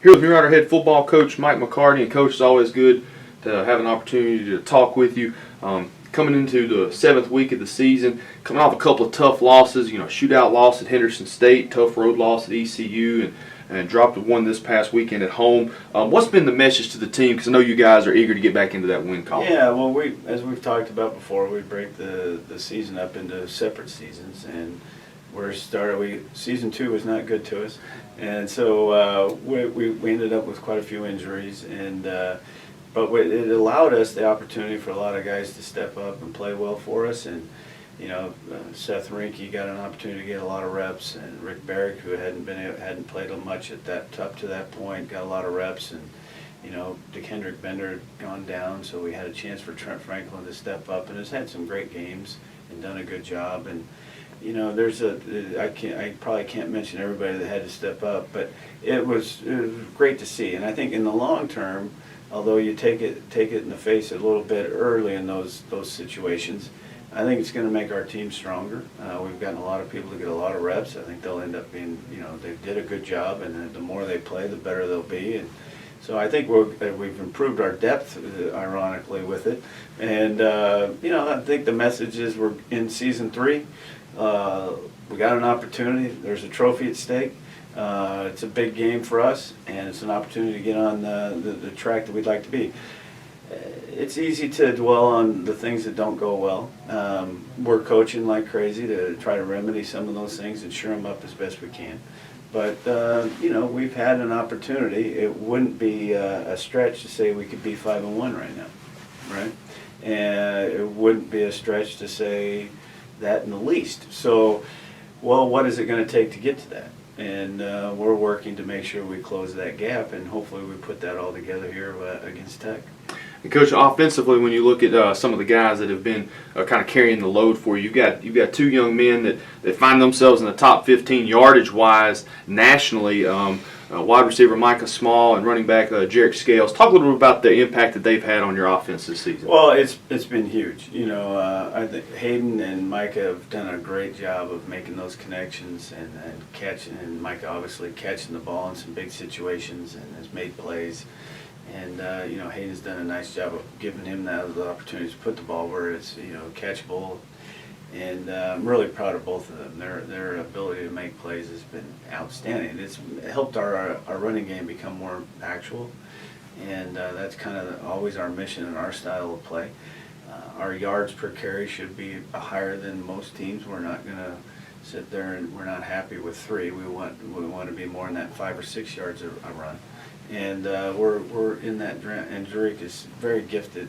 Here with Mulerider head football coach Mike McCarty. And Coach, it's always good to have an opportunity to talk with you. Coming into the 7th week of the season, coming off a couple of tough losses, shootout loss at Henderson State, tough road loss at ECU, and dropped one this past weekend at home. What's been the message to the team? Because I know you guys are eager to get back into that win column. Yeah, well, as we've talked about before, we break the season up into separate seasons, and season 2 was not good to us, and so we ended up with quite a few injuries, but it allowed us the opportunity for a lot of guys to step up and play well for us, and Seth Rinke got an opportunity to get a lot of reps, and Rick Barrick, who hadn't played much up to that point, got a lot of reps, and DeKendrick Bender had gone down, so we had a chance for Trent Franklin to step up, and has had some great games and done a good job. And I probably can't mention everybody that had to step up, but it was great to see. And I think in the long term, although you take it in the face a little bit early in those situations, I think it's going to make our team stronger. We've gotten a lot of people to get a lot of reps. I think they'll end up being, they did a good job, and the more they play, the better they'll be. And so I think we've improved our depth, ironically, with it. And I think the message is we're in season 3. We got an opportunity. There's a trophy at stake. It's a big game for us, and it's an opportunity to get on the track that we'd like to be. It's easy to dwell on the things that don't go well. We're coaching like crazy to try to remedy some of those things and shore them up as best we can. But, we've had an opportunity. It wouldn't be a stretch to say we could be 5-1 right now, right? And it wouldn't be a stretch to say that in the least. So, well, what is it going to take to get to that? And we're working to make sure we close that gap, and hopefully we put that all together here against Tech. And Coach, offensively, when you look at some of the guys that have been kind of carrying the load for you, you've got 2 young men that find themselves in the top 15 yardage-wise nationally. Wide receiver Micah Small and running back Jarek Scales. Talk a little bit about the impact that they've had on your offense this season. Well, it's been huge. I think Hayden and Micah have done a great job of making those connections and catching, and Micah obviously catching the ball in some big situations and has made plays. And Hayden's done a nice job of giving him the opportunity to put the ball where it's catchable. And I'm really proud of both of them. Their ability to make plays has been outstanding. It's helped our running game become more actual, and that's kind of always our mission and our style of play. Our yards per carry should be higher than most teams. We're not going to sit there and we're not happy with 3. We want to be more in that 5 or 6 yards a run. And we're in that, and Drake is very gifted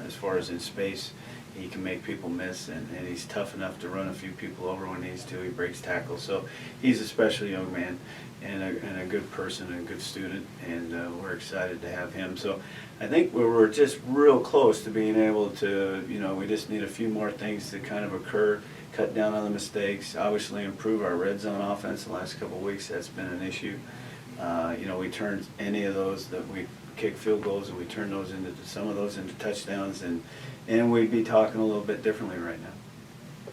as far as in space. He can make people miss, and he's tough enough to run a few people over when he needs to. He breaks tackles. So he's a special young man and a good person and a good student, and we're excited to have him. So I think we're just real close to being able to, we just need a few more things to kind of occur, cut down on the mistakes, obviously improve our red zone offense. The last couple of weeks that's been an issue. We turned any of those that we kick field goals, and we turn those into some of those into touchdowns, and we'd be talking a little bit differently right now.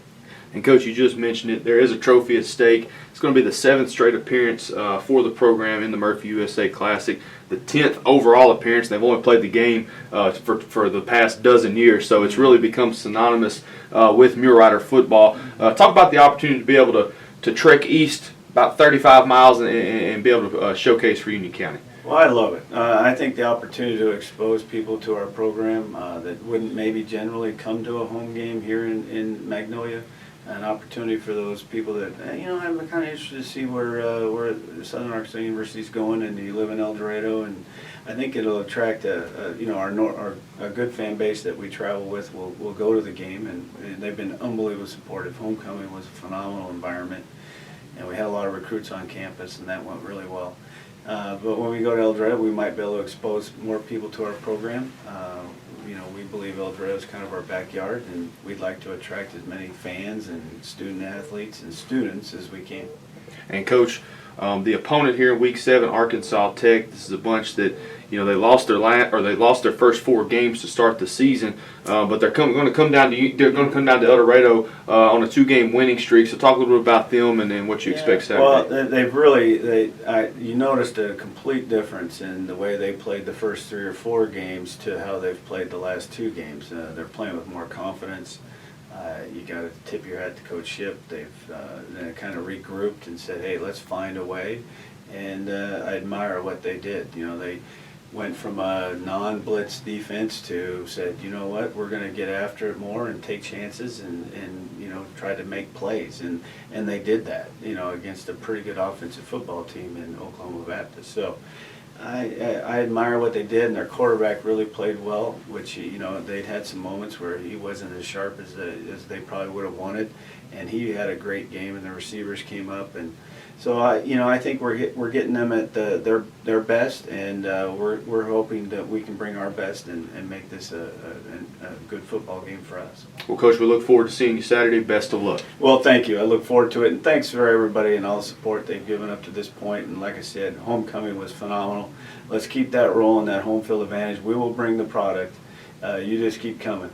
And Coach, you just mentioned it. There is a trophy at stake. It's going to be the 7th straight appearance for the program in the Murphy USA Classic, the 10th overall appearance. They've only played the game for the past dozen years, so it's really become synonymous with Mulerider football. Talk about the opportunity to be able to trek east about 35 miles and be able to showcase for Union County. Well, I love it. I think the opportunity to expose people to our program that wouldn't maybe generally come to a home game here in Magnolia, an opportunity for those people that, I'm kind of interested to see where Southern Arkansas University is going, and you live in El Dorado, and I think it'll attract a good fan base that we travel with will go to the game, and they've been unbelievably supportive. Homecoming was a phenomenal environment, and we had a lot of recruits on campus, and that went really well. But when we go to El Dorado, we might be able to expose more people to our program. We believe El Dorado is kind of our backyard, and we'd like to attract as many fans and student athletes and students as we can. And Coach, the opponent here in Week 7, Arkansas Tech, this is a bunch that They lost their first 4 games to start the season, but they're going to come down to El Dorado on a 2-game winning streak. So talk a little bit about them and then what you expect Saturday. Well, they've really you noticed a complete difference in the way they played the first 3 or 4 games to how they've played the last 2 games. They're playing with more confidence. You got to tip your hat to Coach Ship. They've kind of regrouped and said, "Hey, let's find a way." And I admire what they did. They went from a non-blitz defense to said, "You know what? We're going to get after it more and take chances and try to make plays." And they did that. Against a pretty good offensive football team in Oklahoma Baptist. So I admire what they did, and their quarterback really played well, which, they'd had some moments where he wasn't as sharp as they probably would have wanted, and he had a great game, and the receivers came up, and so I think we're getting them at their best, and we're hoping that we can bring our best and make this a good football game for us. Well, Coach, we look forward to seeing you Saturday. Best of luck. Well, thank you. I look forward to it, and thanks for everybody and all the support they've given up to this point. And like I said, homecoming was phenomenal. Let's keep that rolling, that home field advantage. We will bring the product. You just keep coming.